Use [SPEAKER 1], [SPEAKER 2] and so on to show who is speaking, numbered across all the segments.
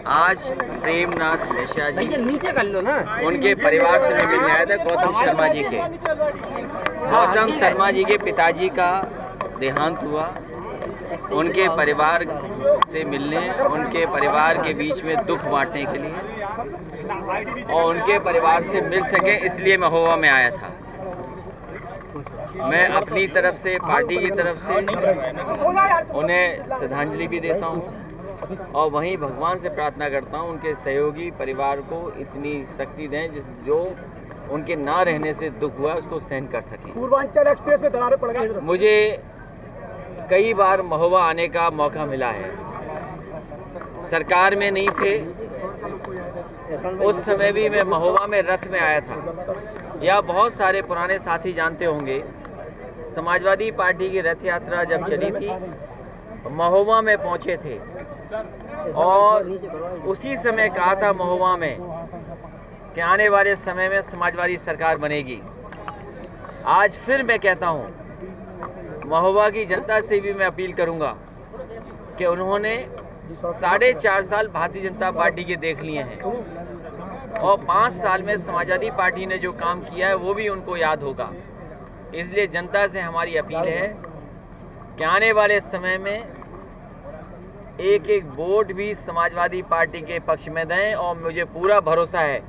[SPEAKER 1] आज प्रेमनाथ मिश्रा जी
[SPEAKER 2] नीचे कर लो ना,
[SPEAKER 1] उनके परिवार से मैं मिलने आया था। गौतम शर्मा जी के पिताजी का देहांत हुआ। उनके परिवार से मिलने, उनके परिवार के बीच में दुख बांटने के लिए और उनके परिवार से मिल सके इसलिए महोबा में आया था। मैं अपनी तरफ से, पार्टी की तरफ से उन्हें श्रद्धांजलि भी देता हूं और वहीं भगवान से प्रार्थना करता हूं उनके सहयोगी परिवार को इतनी शक्ति दें जो उनके ना रहने से दुख हुआ उसको सहन कर सकें।
[SPEAKER 2] पूर्वांचल एक्सप्रेस में दरारें पड़ गई।
[SPEAKER 1] मुझे कई बार महोबा आने का मौका मिला है। सरकार में नहीं थे उस समय भी मैं महोबा में रथ में आया था। या बहुत सारे पुराने साथी जानते होंगे, समाजवादी पार्टी की रथ यात्रा जब चली थी महोबा में पहुंचे थे और उसी समय कहा था महोबा में कि आने वाले समय में समाजवादी सरकार बनेगी। आज फिर मैं कहता हूं, महोबा की जनता से भी मैं अपील करूंगा कि उन्होंने 4.5 साल भारतीय जनता पार्टी के देख लिए हैं और 5 साल में समाजवादी पार्टी ने जो काम किया है वो भी उनको याद होगा। इसलिए जनता से हमारी अपील है कि आने वाले समय में एक एक वोट भी समाजवादी पार्टी के पक्ष में दें और मुझे पूरा भरोसा है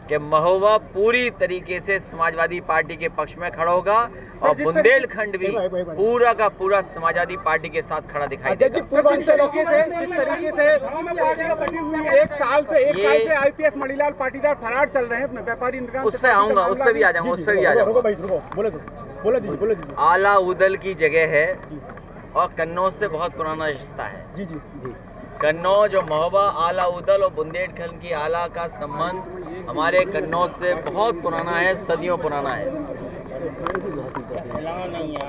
[SPEAKER 1] कि महोबा पूरी तरीके से समाजवादी पार्टी के पक्ष में खड़ा होगा और बुंदेलखंड भी पूरा का पूरा समाजवादी पार्टी के साथ खड़ा दिखाई देगा।
[SPEAKER 2] जिस तरीके से एक साल से आईपीएस मणिलाल पाटीदार फरार चल रहे हैं, व्यापारी
[SPEAKER 1] उस पर आऊंगा, उस पर भी आ जाऊंगा, उस पर भी आ जाऊंगा। आला उदल की जगह है और कन्नौज से बहुत पुराना रिश्ता है। जी। कन्नौज और महोबा, आला उदल और बुंदेलखंड की आला का संबंध हमारे कन्नौज से बहुत पुराना है, सदियों पुराना है।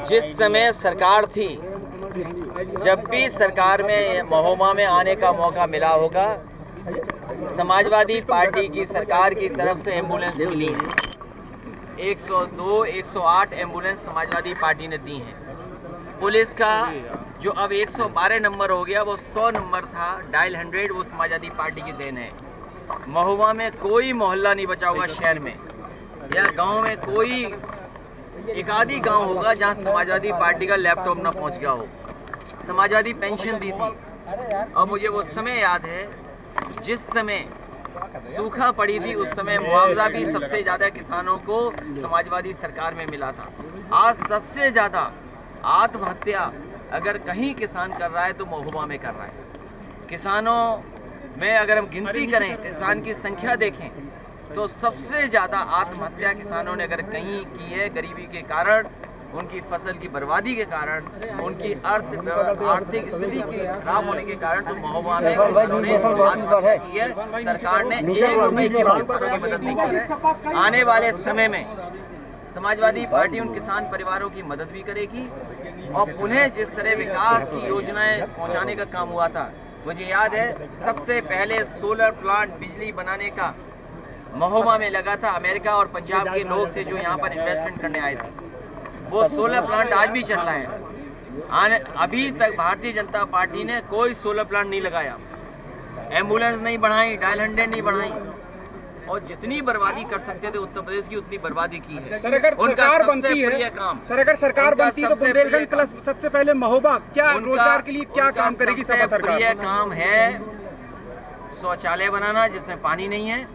[SPEAKER 1] जिस समय सरकार थी, जब भी सरकार में महोबा में आने का मौका मिला होगा, समाजवादी पार्टी की सरकार की तरफ से एम्बुलेंस मिली है। 102, 108 एम्बुलेंस समाजवादी पार्टी ने दी हैं। पुलिस का जो अब 112 नंबर हो गया वो 100 नंबर था, डायल 100, वो समाजवादी पार्टी की देन है। महोबा में कोई मोहल्ला नहीं बचा हुआ शहर में या गांव में, कोई एक आधी गांव होगा जहां समाजवादी पार्टी का लैपटॉप ना पहुंच गया हो। समाजवादी पेंशन दी थी और मुझे वो समय याद है जिस समय सूखा पड़ी थी, उस समय मुआवजा भी सबसे ज़्यादा किसानों को समाजवादी सरकार में मिला था। आज सबसे ज़्यादा आत्महत्या अगर कहीं किसान कर रहा है तो महोबा में कर रहा है। किसानों में अगर हम गिनती करें, किसान की संख्या देखें तो सबसे ज़्यादा आत्महत्या किसानों ने अगर कहीं की है, गरीबी के कारण, उनकी फसल की बर्बादी के कारण, उनकी आर्थिक स्थिति के खराब होने के कारण तो महोबा में किसानों ने आत्महत्या की है। सरकार ने 1 रुपये की किसानों की मदद नहीं की है। आने वाले समय में समाजवादी पार्टी उन किसान परिवारों की मदद भी करेगी और उन्हें जिस तरह विकास की योजनाएं पहुंचाने का काम हुआ था, मुझे याद है सबसे पहले सोलर प्लांट बिजली बनाने का महोबा में लगा था। अमेरिका और पंजाब के लोग थे जो यहाँ पर इन्वेस्टमेंट करने आए थे। वो सोलर प्लांट आज भी चल रहा है। अभी तक भारतीय जनता पार्टी ने कोई सोलर प्लांट नहीं लगाया, एम्बुलेंस नहीं बढ़ाई, डायल 100 नहीं बढ़ाई और जितनी बर्बादी कर सकते थे उत्तर प्रदेश की उतनी बर्बादी की है।
[SPEAKER 2] सर, अगर सरकार बनती है, सर अगर सरकार बनती है तो बुंदेलखंड प्लस सबसे पहले महोबा क्या रोजगार के लिए क्या काम करेगी? सपा सरकार
[SPEAKER 1] प्रिय काम है शौचालय बनाना जिसमें पानी नहीं है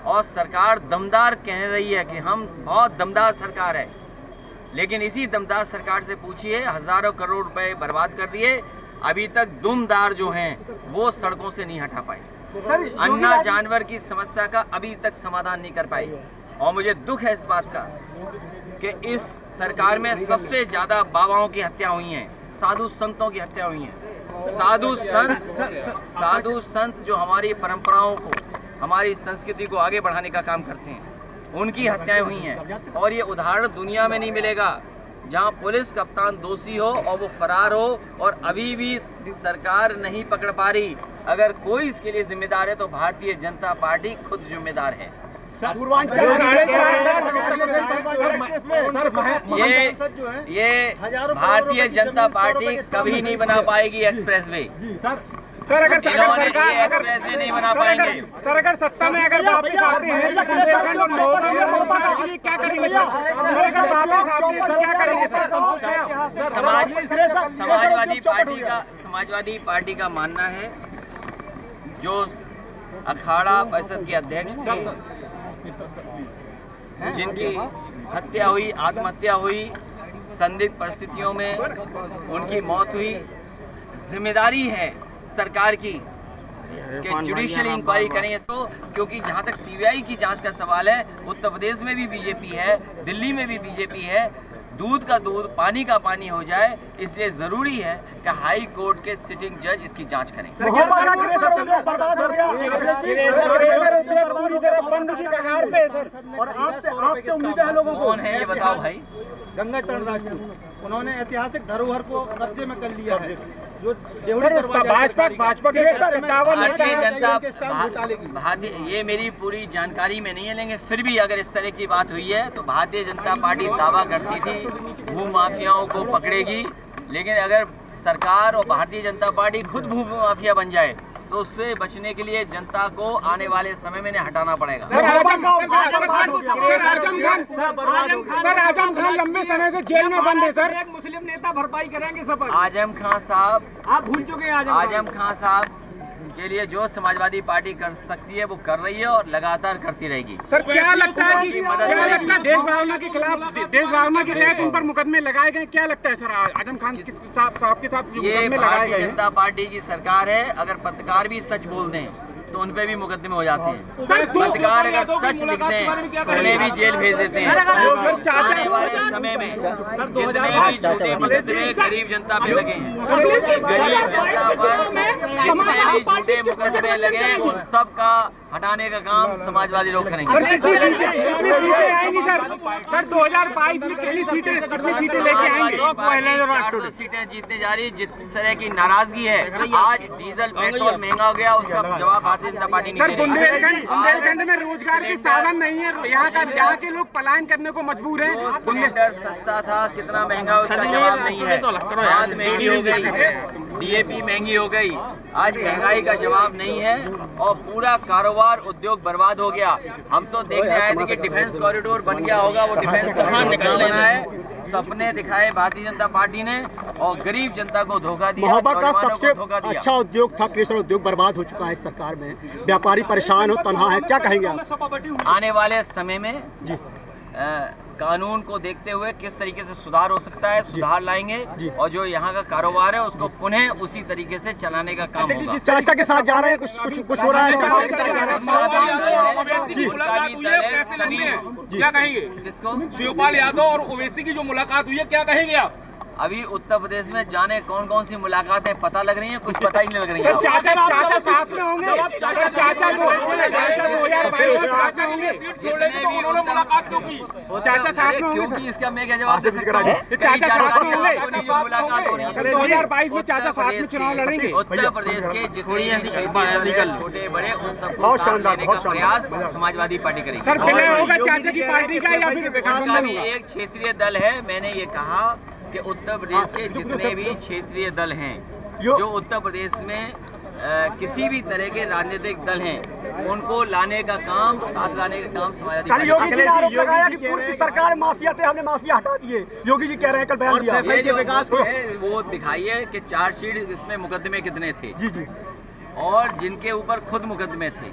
[SPEAKER 1] और सरकार दमदार कह रही है कि हम बहुत दमदार सरकार है, लेकिन इसी दमदार सरकार से पूछिए, हजारों करोड़ रुपए बर्बाद कर दिए, अभी तक दुमदार जो हैं वो सड़कों से नहीं हटा पाए। अन्ना जानवर की समस्या का अभी तक समाधान नहीं कर पाई और मुझे दुख है इस बात का कि इस सरकार में सबसे ज्यादा बाबाओं की हत्या हुई हैं, साधु संतों की हत्या हुई है। साधु संत जो हमारी परंपराओं को, हमारी संस्कृति को आगे बढ़ाने का काम करते हैं, उनकी हत्याएं हुई हैं और ये उदाहरण दुनिया में नहीं मिलेगा जहां पुलिस कप्तान दोषी हो और वो फरार हो और अभी भी सरकार नहीं पकड़ पा रही। अगर कोई इसके लिए जिम्मेदार है तो भारतीय जनता पार्टी खुद जिम्मेदार है। ये भारतीय जनता पार्टी कभी नहीं बना पाएगी एक्सप्रेसवे।
[SPEAKER 2] सर अगर सरकार
[SPEAKER 1] एक्सप्रेसवे नहीं बना पाएंगे।
[SPEAKER 2] सर अगर सत्ता में अगर वापस आते हैं तो बुंदेलखंड और महोबा में रोजगार के लिए क्या करेंगे सर? अगर वापस आते हैं तो क्या करेंगे सर?
[SPEAKER 1] समाजवादी पार्टी का मानना है, जो अखाड़ा परिषद के अध्यक्ष थे, जिनकी हत्या हुई, आत्महत्या हुई, संदिग्ध परिस्थितियों में उनकी मौत हुई, जिम्मेदारी है सरकार की कि जुडिशियल इंक्वायरी करें इसको, क्योंकि जहां तक सीबीआई की जांच का सवाल है, उत्तर प्रदेश में भी बीजेपी है, दिल्ली में भी बीजेपी है, दूध का दूध पानी का पानी हो जाए, इसलिए जरूरी है कि हाई कोर्ट के सिटिंग जज इसकी जांच करें।
[SPEAKER 2] और आपसे उम्मीद है लोगों को।
[SPEAKER 1] कौन है ये बताओ भाई?
[SPEAKER 3] गंगाचरण राजपूत, उन्होंने ऐतिहासिक धरोहर को कब्जे में कर लिया है। जो
[SPEAKER 2] भाजपा
[SPEAKER 1] भारतीय, ये मेरी पूरी जानकारी में नहीं है, लेकिन फिर भी अगर इस तरह की बात हुई है तो भारतीय जनता पार्टी दावा करती थी भू माफियाओं को पकड़ेगी, लेकिन अगर सरकार और भारतीय जनता पार्टी खुद भू माफिया बन जाए तो उससे बचने के लिए जनता को आने वाले समय में हटाना पड़ेगा।
[SPEAKER 2] सर आजम खान लंबे समय से जेल में बंद है सर। एक मुस्लिम नेता भरपाई करेंगे सब।
[SPEAKER 1] आजम खान साहब,
[SPEAKER 2] आप भूल चुके हैं
[SPEAKER 1] आजम खान साहब के लिए जो समाजवादी पार्टी कर सकती है वो कर रही है और लगातार करती रहेगी।
[SPEAKER 2] सर क्या लगता है कि देश भावना के खिलाफ, देश भावना के तहत उन पर मुकदमे लगाए गए, क्या लगता है सर आजम खान साहब के साथ
[SPEAKER 1] ये भारतीय जनता पार्टी की सरकार है, अगर पत्रकार भी सच बोल दें तो उन पे भी मुकदमे हो जाते हैं। पत्रकार अगर सच लिख दें उन्हें भी जेल भेज देते हैं। आने वाले समय में जितने भी झूठे मुकदमे गरीब जनता पे लगे हैं, गरीब जनता पर जितने भी झूठे मुकदमे लगे उन सब का हटाने का काम समाजवादी लोग करेंगे।
[SPEAKER 2] सर 2022 में कितनी सीटें लेके आएंगे?
[SPEAKER 1] 400 सीटें जीतने जा रही। जिस तरह की नाराजगी है, आज डीजल पेट्रोल महंगा हो गया, उसका जवाब भारतीय जनता पार्टी नहीं दे रही।
[SPEAKER 2] बुंदेलखंड में रोजगार के साधन नहीं है, यहाँ के लोग पलायन करने को मजबूर हैं।
[SPEAKER 1] सिलेंडर सस्ता था, कितना महंगा उसका जवाब नहीं है। खाद महंगी हो गई, डीएपी महंगी हो गई, आज महंगाई का जवाब नहीं है और पूरा कारोबार उद्योग बर्बाद हो गया। हम तो देखने आए थे कि डिफेंस कॉरिडोर बन गया होगा, वो डिफेंस कॉरिडोर निकालना है। सपने दिखाए भारतीय जनता पार्टी ने और गरीब जनता को धोखा दिया।
[SPEAKER 3] महोबा का सबसे अच्छा उद्योग था, कृषि उद्योग बर्बाद हो चुका है इस सरकार में, व्यापारी परेशान हो, तनहा है, क्या कहेंगे आप?
[SPEAKER 1] आने वाले समय में कानून को देखते हुए किस तरीके से सुधार हो सकता है, सुधार लाएंगे और जो यहाँ का कारोबार है उसको पुनः उसी तरीके से चलाने का काम होगा।
[SPEAKER 3] चाचा के साथ जा रहे हैं, कुछ हो रहा है?
[SPEAKER 2] क्या कहेंगे?
[SPEAKER 1] किसको?
[SPEAKER 2] शिवपाल यादव और ओवैसी की जो मुलाकात हुई है, क्या कहेंगे आप?
[SPEAKER 1] अभी उत्तर प्रदेश में जाने कौन कौन सी मुलाकातें पता लग रही हैं, कुछ पता ही नहीं लग रही है।
[SPEAKER 2] चाचा साथ में होंगे, चाचा
[SPEAKER 1] क्योंकि इसका मैं क्या जवाब दे सकता हूँ?
[SPEAKER 2] चाचा साथ में होंगे,
[SPEAKER 1] जो मुलाकात हो रही है
[SPEAKER 2] 2022 में चाचा साथ में चुनाव लड़ेंगे।
[SPEAKER 1] उत्तर प्रदेश के जितने छोटे बड़े उन सबको साथ लेने का प्रयास समाजवादी पार्टी करेगी।
[SPEAKER 2] सर विलय होगा चाचा की पार्टी का या फिर
[SPEAKER 1] उनका भी एक क्षेत्रीय दल है। मैंने ये कहा कि उत्तर प्रदेश के जितने भी क्षेत्रीय दल हैं, जो उत्तर प्रदेश में किसी भी तरह के राजनीतिक दल हैं, उनको लाने का काम, साथ लाने का काम समाजवादी पार्टी।
[SPEAKER 3] योगी जी ने आरोप लगाया कि पूर्व की सरकार माफिया थे, हमने माफिया हटा दिए। योगी जी कह रहे हैं, कल बयान दिया।
[SPEAKER 1] ये जो विकास को वो दिखाइए कि चार्जशीट इसमें मुकदमे कितने थे
[SPEAKER 3] जी,
[SPEAKER 1] और जिनके ऊपर खुद मुकदमे थे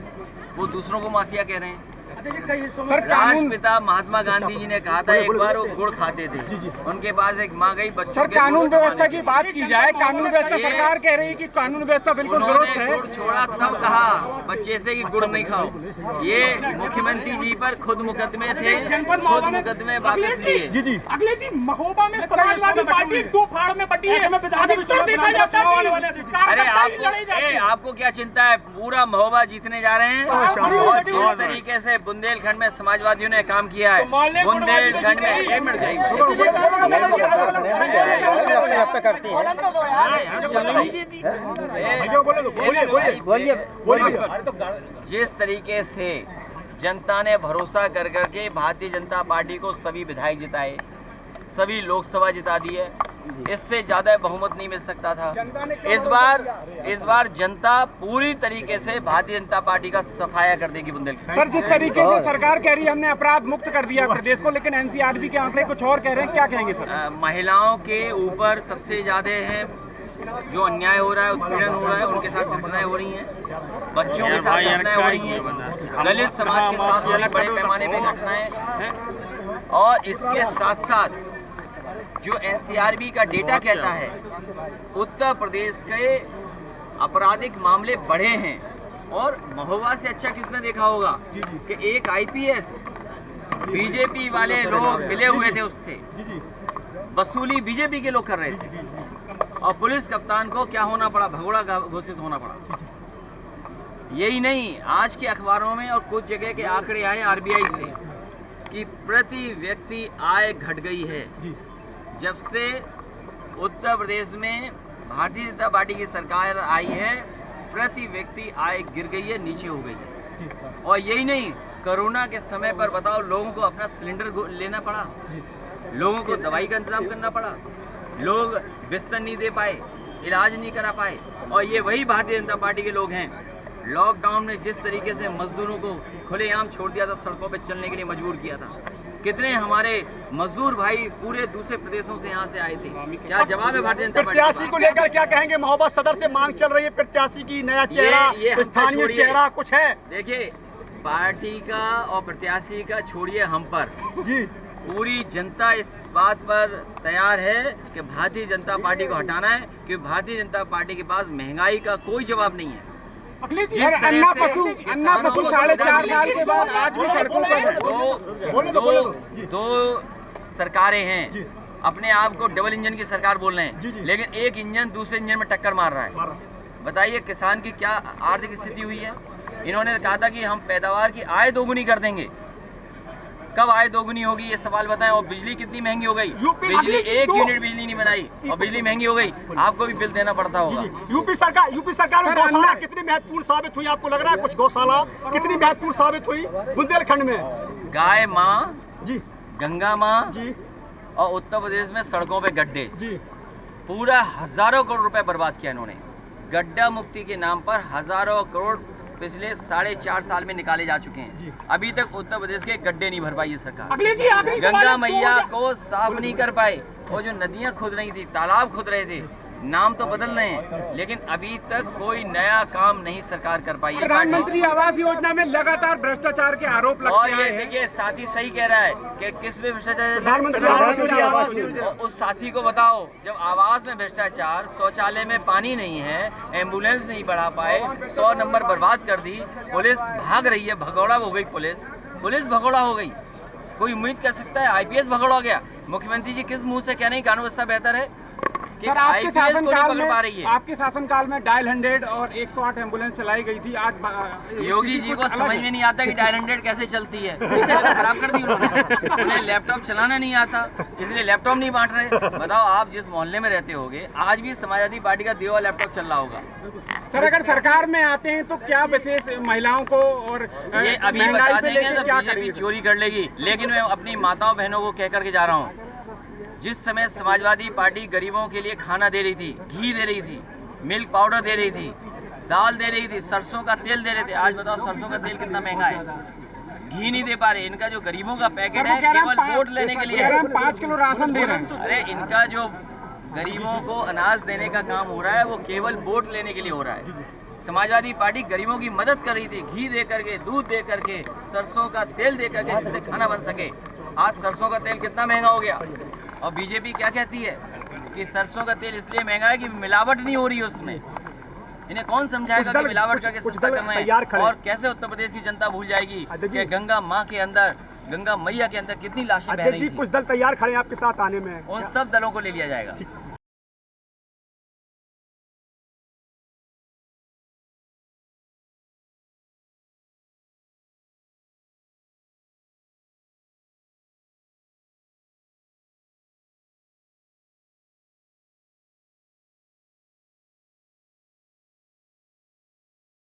[SPEAKER 1] वो दूसरों को माफिया कह रहे हैं।
[SPEAKER 2] सर
[SPEAKER 1] राष्ट्रपिता महात्मा गांधी जी ने कहा था, एक बार वो गुड़ खाते थे, उनके पास एक माँ गई बच्चों
[SPEAKER 2] सर कानून व्यवस्था की बात की जाए, कानून व्यवस्था सरकार कह रही है कि कानून व्यवस्था बिल्कुल दुरुस्त है।
[SPEAKER 1] गुड़ छोड़ा तब कहा बच्चे से कि गुड़ नहीं खाओ। ये मुख्यमंत्री जी पर खुद मुकदमे थे, खुद मुकदमे वापस लिए।
[SPEAKER 2] जी अगले जी महोबा में समाजवादी पार्टी दो फाड़ में बटी है।
[SPEAKER 1] अरे आपको क्या चिंता है? पूरा महोबा जीतने जा रहे हैं और जिस तरीके से बुंदेलखंड में समाजवादियों ने काम किया है, बुंदेलखंड में एक मिनट जिस तरीके से जनता ने भरोसा कर करके भारतीय जनता पार्टी को सभी विधायक जिताए, सभी लोकसभा जिता दी है, इससे ज्यादा बहुमत नहीं मिल सकता था। इस बार जनता पूरी तरीके से भारतीय जनता पार्टी का सफाया कर देगी बुंदेलखंड।
[SPEAKER 2] सर, जिस तरीके से सरकार कह रही है हमने अपराध मुक्त कर दिया प्रदेश को, लेकिन एनसीआरबी के आंकड़े कुछ और कह रहे हैं, क्या कहेंगे सर?
[SPEAKER 1] महिलाओं के ऊपर सबसे ज्यादा है जो अन्याय हो रहा है, उत्पीड़न हो रहा है, उनके साथ घटनाएं हो रही हैं, बच्चों के साथ घटनाएं हो रही हैं, दलित समाज के साथ हो रही बड़े पैमाने पे घटनाएं। और इसके साथ साथ जो एनसीआरबी का डेटा कहता है उत्तर प्रदेश के आपराधिक मामले बढ़े हैं। और महोबा से अच्छा किसने देखा होगा कि एक आईपीएस बीजेपी वाले लोग मिले हुए थे, उससे वसूली बीजेपी के लोग कर रहे थे और पुलिस कप्तान को क्या होना पड़ा, भगोड़ा घोषित होना पड़ा। यही नहीं, आज के अखबारों में और कुछ जगह के आंकड़े आए आरबीआई से कि प्रति व्यक्ति आय घट गई है। जब से उत्तर प्रदेश में भारतीय जनता पार्टी की सरकार आई है, प्रति व्यक्ति आय गिर गई है, नीचे हो गई है। और यही नहीं, कोरोना के समय पर बताओ लोगों को अपना सिलेंडर लेना पड़ा, लोगों को दवाई का इंतजाम करना पड़ा, लोग बिस्तर नहीं दे पाए, इलाज नहीं करा पाए। और ये वही भारतीय जनता पार्टी के लोग हैं। लॉकडाउन में जिस तरीके से मजदूरों को खुलेआम छोड़ दिया था, सड़कों पर चलने के लिए मजबूर किया था, कितने हमारे मजदूर भाई पूरे दूसरे प्रदेशों से यहाँ से आए थे। क्या जवाब है भारतीय जनता पार्टी?
[SPEAKER 3] प्रत्याशी को लेकर क्या कहेंगे? महोबा सदर से मांग चल रही है प्रत्याशी की, नया चेहरा, स्थानीय चेहरा कुछ है?
[SPEAKER 1] देखिए, पार्टी का और प्रत्याशी का छोड़िए, हम पर
[SPEAKER 3] जी
[SPEAKER 1] पूरी जनता इस बात पर तैयार है कि भारतीय जनता पार्टी को हटाना है, क्योंकि भारतीय जनता पार्टी के पास महंगाई का कोई जवाब नहीं है।
[SPEAKER 2] अन्ना पशु 4.5 साल के बाद आज भी सड़कों पर
[SPEAKER 1] दो सरकारें हैं, अपने आप को डबल इंजन की सरकार बोल रहे हैं, लेकिन एक इंजन दूसरे इंजन में टक्कर मार रहा है। बताइए किसान की क्या आर्थिक स्थिति हुई है। इन्होंने कहा था कि हम पैदावार की आय दोगुनी कर देंगे, कब आय दोगुनी होगी ये सवाल बताएं। और बिजली कितनी महंगी हो गई, बिजली 1 यूनिट बिजली नहीं बनाई और बिजली महंगी हो गई, आपको भी बिल देना पड़ता होगा।
[SPEAKER 3] यूपी सरकार में गौशाला कितनी महत्वपूर्ण साबित हुई, आपको लग रहा है कुछ गौशाला कितनी महत्वपूर्ण साबित हुई बुंदेलखंड में?
[SPEAKER 1] गाय माँ
[SPEAKER 3] जी,
[SPEAKER 1] गंगा माँ
[SPEAKER 3] जी,
[SPEAKER 1] और उत्तर प्रदेश में सड़कों पे गड्ढे,
[SPEAKER 3] जी,
[SPEAKER 1] पूरा हजारों करोड़ रुपए बर्बाद किया इन्होंने। गड्ढा मुक्ति के नाम पर हजारों करोड़ पिछले 4.5 साल में निकाले जा चुके हैं। अभी तक उत्तर प्रदेश के गड्ढे नहीं भर पाई ये सरकार। गंगा मैया को साफ नहीं कर पाए। वो जो नदियां खुद रही थी, तालाब खुद रहे थे, नाम तो बदल रहे हैं, लेकिन अभी तक कोई नया काम नहीं सरकार कर पाई है।
[SPEAKER 2] प्रधानमंत्री आवास योजना में लगातार भ्रष्टाचार के आरोप लगते
[SPEAKER 1] और
[SPEAKER 2] हैं।
[SPEAKER 1] ये देखिए, साथी सही कह रहा है कि किस में भ्रष्टाचार। उस साथी को बताओ, जब आवास में भ्रष्टाचार, शौचालय में पानी नहीं है, एम्बुलेंस नहीं बढ़ा पाए, 100 नंबर बर्बाद कर दी, पुलिस भाग रही है, भगौड़ा हो गई पुलिस भगौड़ा हो गई। कोई उम्मीद कर सकता है आईपीएस भगौड़ा हो गया? मुख्यमंत्री जी किस मुंह से कह रहे हैं कानून व्यवस्था बेहतर है?
[SPEAKER 2] सर, आपके शासनकाल में डायल 100 और 108 एम्बुलेंस चलाई गई थी। आज
[SPEAKER 1] योगी जी को समझ में नहीं आता कि डायल 100 कैसे चलती है, इसे खराब कर दी उन्होंने। उन्हें लैपटॉप चलाना नहीं आता, इसलिए लैपटॉप नहीं बांट रहे। बताओ, आप जिस मोहल्ले में रहते होगे, आज भी समाजवादी पार्टी का दिया हुआ लैपटॉप चल रहा होगा।
[SPEAKER 2] सर, अगर सरकार में आते हैं तो क्या विशेष महिलाओं को और
[SPEAKER 1] ये अभी बता देंगे तो बीजेपी चोरी कर लेगी। लेकिन मैं अपनी माताओं बहनों को कह करके जा रहा हूँ, जिस समय समाजवादी पार्टी गरीबों के लिए खाना दे रही थी, घी दे रही थी, मिल्क पाउडर दे रही थी, दाल दे रही थी, सरसों का तेल दे रहे थे, आज बताओ सरसों का तेल कितना महंगा है, घी नहीं दे पा रहे। इनका जो गरीबों का पैकेट है केवल वोट लेने के लिए है।
[SPEAKER 2] 5 किलो राशन दे रहे हैं।
[SPEAKER 1] अरे इनका जो गरीबों को अनाज देने का काम हो रहा है वो केवल वोट लेने के लिए हो रहा है। समाजवादी पार्टी गरीबों की मदद कर रही थी, घी दे करके, दूध दे करके, सरसों का तेल दे करके, जिससे खाना बन सके। आज सरसों का तेल कितना महंगा हो गया। और बीजेपी क्या कहती है कि सरसों का तेल इसलिए महंगा है कि मिलावट नहीं हो रही है उसमें। इन्हें कौन समझाएगा कि मिलावट करके सस्ता करना है? और कैसे उत्तर प्रदेश की जनता भूल जाएगी कि गंगा माँ के अंदर, गंगा मैया के अंदर कितनी लाशें बह रही थी।
[SPEAKER 3] कुछ दल तैयार खड़े हैं आपके साथ आने में,
[SPEAKER 1] उन सब दलों को ले लिया जाएगा।